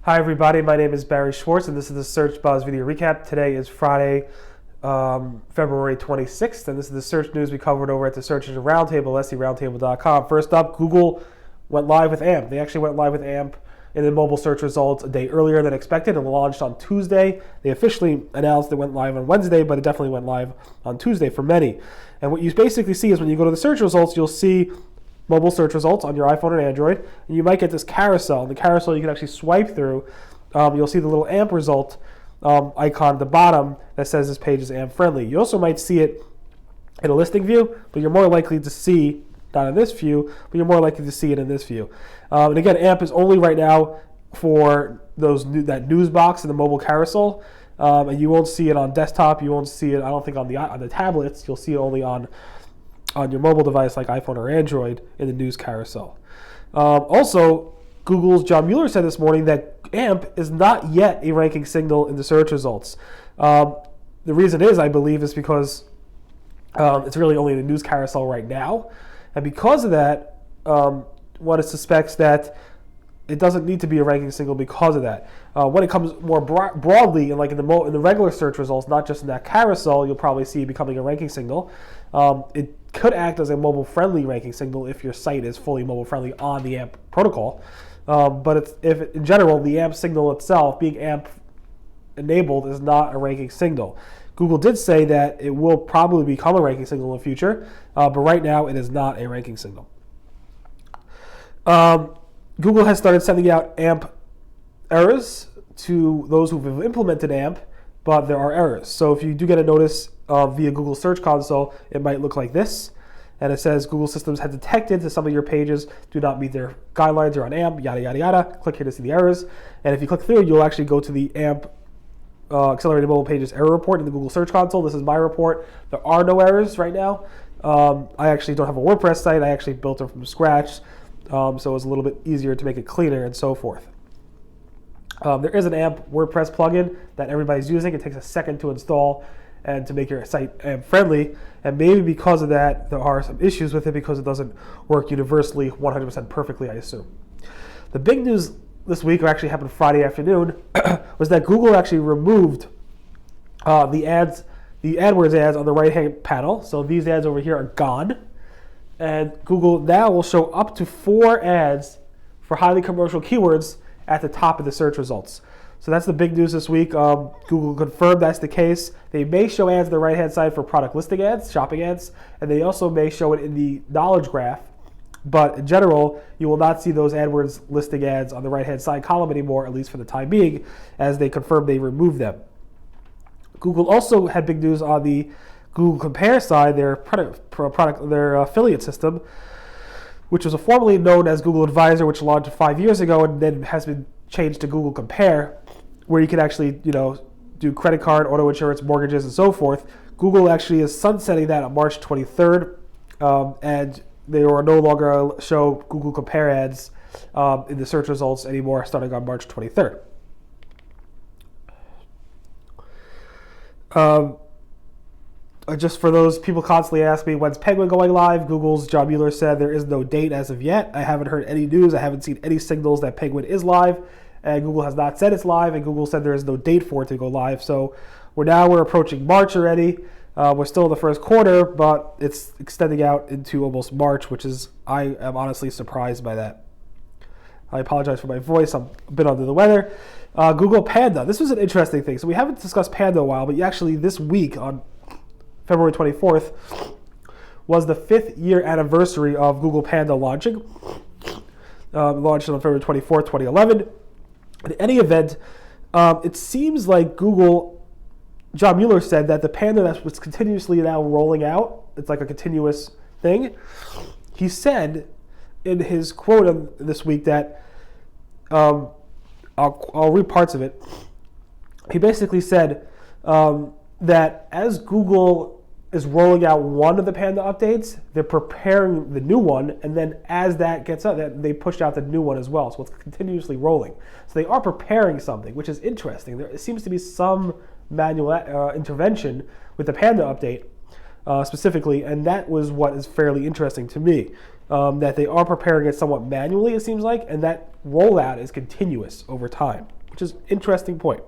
Hi everybody, my name is Barry Schwartz and this is the Search Buzz video recap. Today is Friday, February 26th, and this is the search news we covered over at the Search Engine Roundtable, seroundtable.com. First up, Google went live with AMP. They actually went live with AMP in the mobile search results a day earlier than expected. It launched on Tuesday. They officially announced it went live on Wednesday, but it definitely went live on Tuesday for many. And what you basically see is when you go to the search results, you'll see mobile search results on your iPhone and Android, and you might get this carousel. In the carousel, you can actually swipe through. You'll see the little AMP result icon at the bottom that says this page is AMP friendly. You also might see it in a listing view, but you're more likely to see, not in this view, but you're more likely to see it in this view. And again, AMP is only right now for that news box in the mobile carousel, and you won't see it on desktop. You won't see it, I don't think, on the tablets. You'll see it only on your mobile device like iPhone or Android in the news carousel. Also, Google's John Mueller said this morning that AMP is not yet a ranking signal in the search results. The reason is, I believe, is because it's really only in the news carousel right now. And because of that, one suspects that it doesn't need to be a ranking signal because of that. When it comes more broadly, in the regular search results, not just in that carousel, you'll probably see it becoming a ranking signal. It could act as a mobile-friendly ranking signal if your site is fully mobile-friendly on the AMP protocol. But in general, the AMP signal itself, being AMP-enabled, is not a ranking signal. Google did say that it will probably become a ranking signal in the future, but right now it is not a ranking signal. Google has started sending out AMP errors to those who've implemented AMP, but there are errors. So if you do get a notice via Google Search Console, it might look like this. And it says Google systems have detected that some of your pages do not meet their guidelines or on AMP, yada, yada, yada. Click here to see the errors. And if you click through, you'll actually go to the AMP Accelerated Mobile Pages Error Report in the Google Search Console. This is my report. There are no errors right now. I actually don't have a WordPress site. I actually built it from scratch. So it was a little bit easier to make it cleaner and so forth. There is an AMP WordPress plugin that everybody's using. It takes a second to install and to make your site AMP friendly. And maybe because of that, there are some issues with it because it doesn't work universally 100% perfectly, I assume. The big news this week, or actually happened Friday afternoon, was that Google actually removed the AdWords ads on the right-hand panel. So these ads over here are gone. And Google now will show up to 4 ads for highly commercial keywords at the top of the search results. So that's the big news this week. Google confirmed that's the case. They may show ads on the right-hand side for product listing ads, shopping ads, and they also may show it in the knowledge graph. But in general, you will not see those AdWords listing ads on the right-hand side column anymore, at least for the time being, as they confirmed they removed them. Google also had big news on the Google Compare side, their affiliate system, which was formerly known as Google Advisor, which launched 5 years ago and then has been changed to Google Compare, where you can actually, do credit card, auto insurance, mortgages, and so forth. Google actually is sunsetting that on March 23rd, and they will no longer show Google Compare ads in the search results anymore, starting on March 23rd. Just for those people constantly ask me, when's Penguin going live? Google's John Mueller said there is no date as of yet. I haven't heard any news. I haven't seen any signals that Penguin is live. And Google has not said it's live, and Google said there is no date for it to go live. So we're approaching March already. We're still in the first quarter, but it's extending out into almost March, I am honestly surprised by that. I apologize for my voice. I'm a bit under the weather. Google Panda. This was an interesting thing. So we haven't discussed Panda in a while, but actually this week on February 24th was the 5th year anniversary of Google Panda launching. Launched on February 24th, 2011. In any event, it seems like John Mueller said that the Panda that was continuously now rolling out, it's like a continuous thing. He said in his quote this week that, I'll read parts of it. He basically said that as Google is rolling out one of the Panda updates, they're preparing the new one, and then as that gets up, they push out the new one as well. So it's continuously rolling. So they are preparing something, which is interesting. There seems to be some manual intervention with the Panda update specifically, and that was what is fairly interesting to me. That they are preparing it somewhat manually, it seems like, and that rollout is continuous over time, which is an interesting point.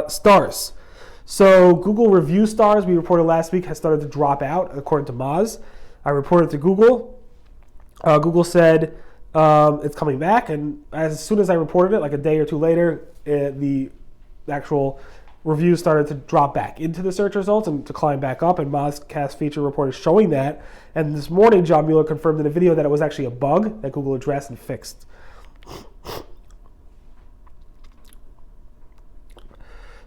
Stars. So Google review stars, we reported last week, has started to drop out, according to Moz. I reported to Google. Google said it's coming back, and as soon as I reported it, like a day or two later, the actual reviews started to drop back into the search results and to climb back up, and Mozcast feature report is showing that. And this morning, John Mueller confirmed in a video that it was actually a bug that Google addressed and fixed.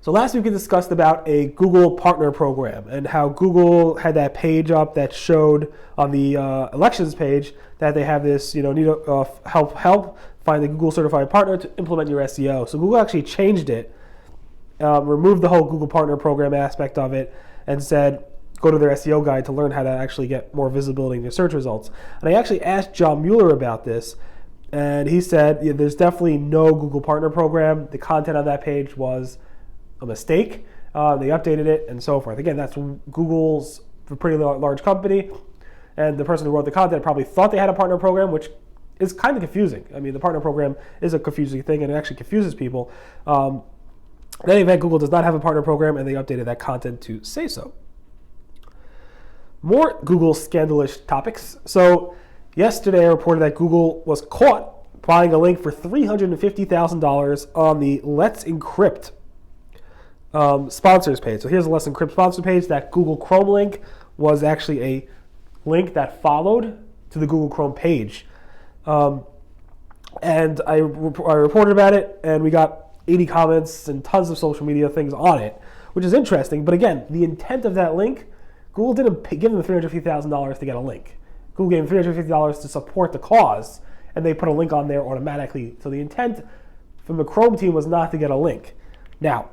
So last week we discussed about a Google partner program and how Google had that page up that showed on the elections page that they have this, need help find a Google certified partner to implement your SEO. So Google actually changed it, removed the whole Google partner program aspect of it, and said go to their SEO guide to learn how to actually get more visibility in your search results. And I actually asked John Mueller about this, and he said there's definitely no Google partner program. The content on that page was a mistake. They updated it and so forth. Again, that's Google's a pretty large company, and the person who wrote the content probably thought they had a partner program, which is kind of confusing. I mean, the partner program is a confusing thing, and it actually confuses people. In any event, Google does not have a partner program, and they updated that content to say so. More Google scandalous topics. So yesterday I reported that Google was caught buying a link for $350,000 on the Let's Encrypt sponsors page. So here's the Let's Encrypt sponsor page. That Google Chrome link was actually a link that followed to the Google Chrome page. And I reported about it, and we got 80 comments and tons of social media things on it, which is interesting. But again, the intent of that link, Google didn't give them $350,000 to get a link. Google gave them $350 to support the cause, and they put a link on there automatically. So the intent from the Chrome team was not to get a link. Now,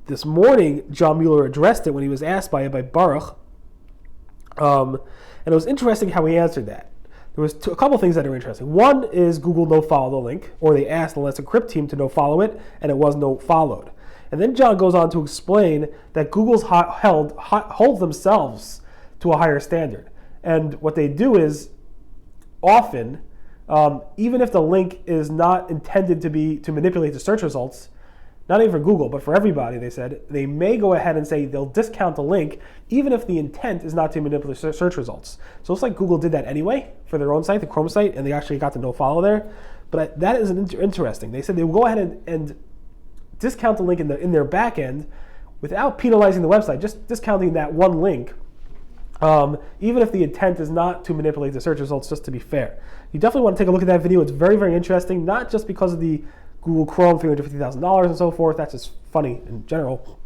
this morning, John Mueller addressed it when he was asked by Baruch, and it was interesting how he answered that. There was a couple things that are interesting. One is Google no-follow the link, or they asked the Let's Encrypt team to no-follow it, and it was no-followed. And then John goes on to explain that Google's holds themselves to a higher standard. And what they do is, often, even if the link is not intended to manipulate the search results, not even for Google, but for everybody, they said, they may go ahead and say they'll discount the link even if the intent is not to manipulate search results. So it's like Google did that anyway for their own site, the Chrome site, and they actually got the no-follow there. But that is interesting. They said they will go ahead and discount the link in their back end without penalizing the website, just discounting that one link, even if the intent is not to manipulate the search results, just to be fair. You definitely want to take a look at that video. It's very, very interesting, not just because of the Google Chrome, $350,000 and so forth. That's just funny in general.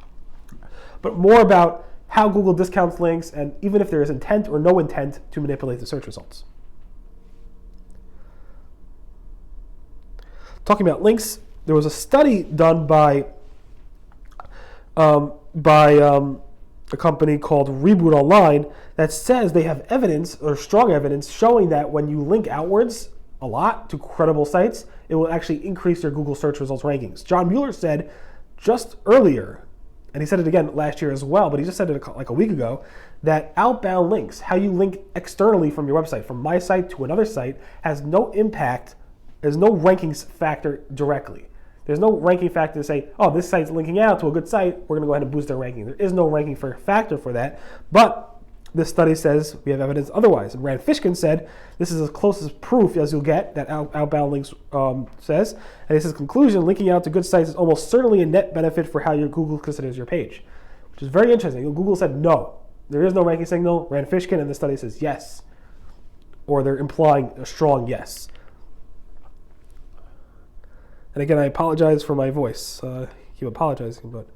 But more about how Google discounts links, and even if there is intent or no intent to manipulate the search results. Talking about links, there was a study done by a company called Reboot Online that says they have evidence, or strong evidence, showing that when you link outwards a lot to credible sites, it will actually increase your Google search results rankings. John Mueller said just earlier, and he said it again last year as well, but he just said it like a week ago, that outbound links, how you link externally from your website, from my site to another site, has no impact, there's no rankings factor directly. There's no ranking factor to say, oh, this site's linking out to a good site, we're going to go ahead and boost their ranking. There is no ranking factor for that, but this study says we have evidence otherwise. And Rand Fishkin said this is as close as proof as you'll get, that outbound links says. And he says, conclusion, linking out to good sites is almost certainly a net benefit for how your Google considers your page, which is very interesting. Google said no, there is no ranking signal. Rand Fishkin and the study says yes, or they're implying a strong yes. And again, I apologize for my voice. Keep apologizing, but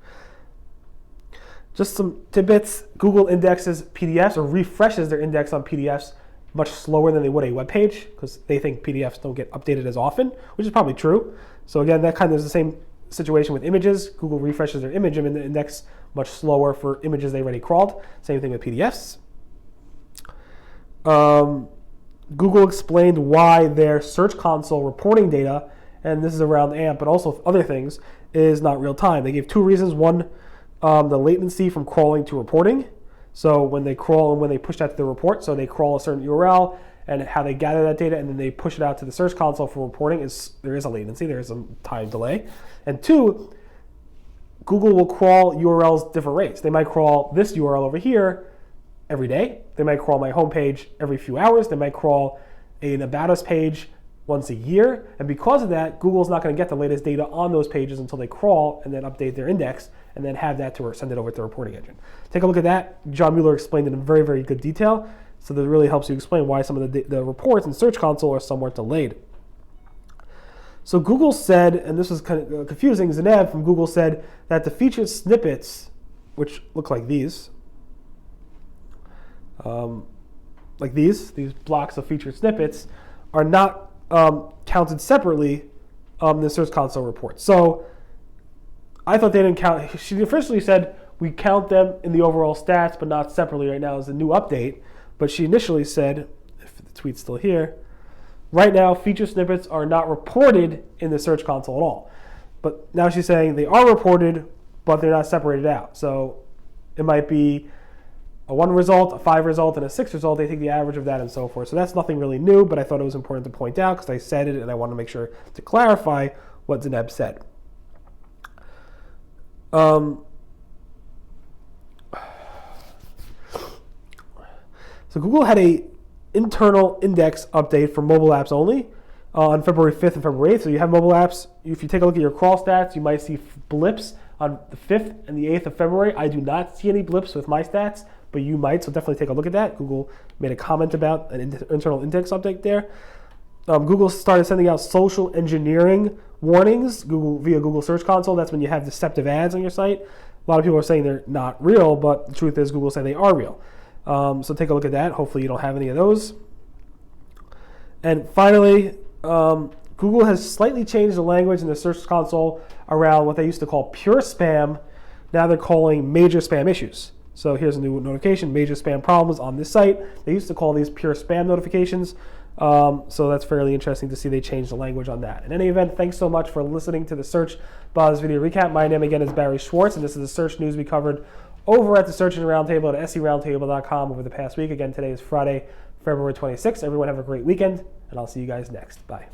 just some tidbits. Google indexes PDFs, or refreshes their index on PDFs much slower than they would a web page, because they think PDFs don't get updated as often, which is probably true. So again, that kind of is the same situation with images. Google refreshes their image index much slower for images they already crawled. Same thing with PDFs. Google explained why their Search Console reporting data, and this is around AMP, but also other things, is not real time. They gave two reasons. One, the latency from crawling to reporting. So when they crawl and when they push that to the report, so they crawl a certain URL and how they gather that data and then they push it out to the Search Console for reporting, there is a latency, there is a time delay. And two, Google will crawl URLs different rates. They might crawl this URL over here every day. They might crawl my homepage every few hours. They might crawl an About Us page once a year. And because of that, Google's not going to get the latest data on those pages until they crawl and then update their index and then have that to send it over to the reporting engine. Take a look at that. John Mueller explained it in very, very good detail. So that really helps you explain why some of the reports in Search Console are somewhat delayed. So Google said, and this was kind of confusing, Zeneb from Google said that the featured snippets, which look like these blocks of featured snippets, are not counted separately in the Search Console report. So I thought they didn't count. She officially said we count them in the overall stats, but not separately right now as a new update. But she initially said, if the tweet's still here, right now feature snippets are not reported in the Search Console at all. But now she's saying they are reported, but they're not separated out. So it might be a 1 result, a 5 result, and a 6 result. They take the average of that and so forth. So that's nothing really new, but I thought it was important to point out because I said it and I want to make sure to clarify what Zeneb said. So Google had a internal index update for mobile apps only on February 5th and February 8th. So you have mobile apps. If you take a look at your crawl stats, you might see blips on the 5th and the 8th of February. I do not see any blips with my stats, but you might, so definitely take a look at that. Google made a comment about an internal index update there. Google started sending out social engineering warnings via Google Search Console. That's when you have deceptive ads on your site. A lot of people are saying they're not real, but the truth is Google saying they are real. So take a look at that. Hopefully you don't have any of those. And finally, Google has slightly changed the language in the Search Console around what they used to call pure spam. Now they're calling major spam issues. So here's a new notification, major spam problems on this site. They used to call these pure spam notifications. So that's fairly interesting to see they changed the language on that. In any event, thanks so much for listening to the Search Buzz video recap. My name again is Barry Schwartz, and this is the search news we covered over at the Search Engine Roundtable at seroundtable.com over the past week. Again, today is Friday, February 26th. Everyone have a great weekend, and I'll see you guys next. Bye.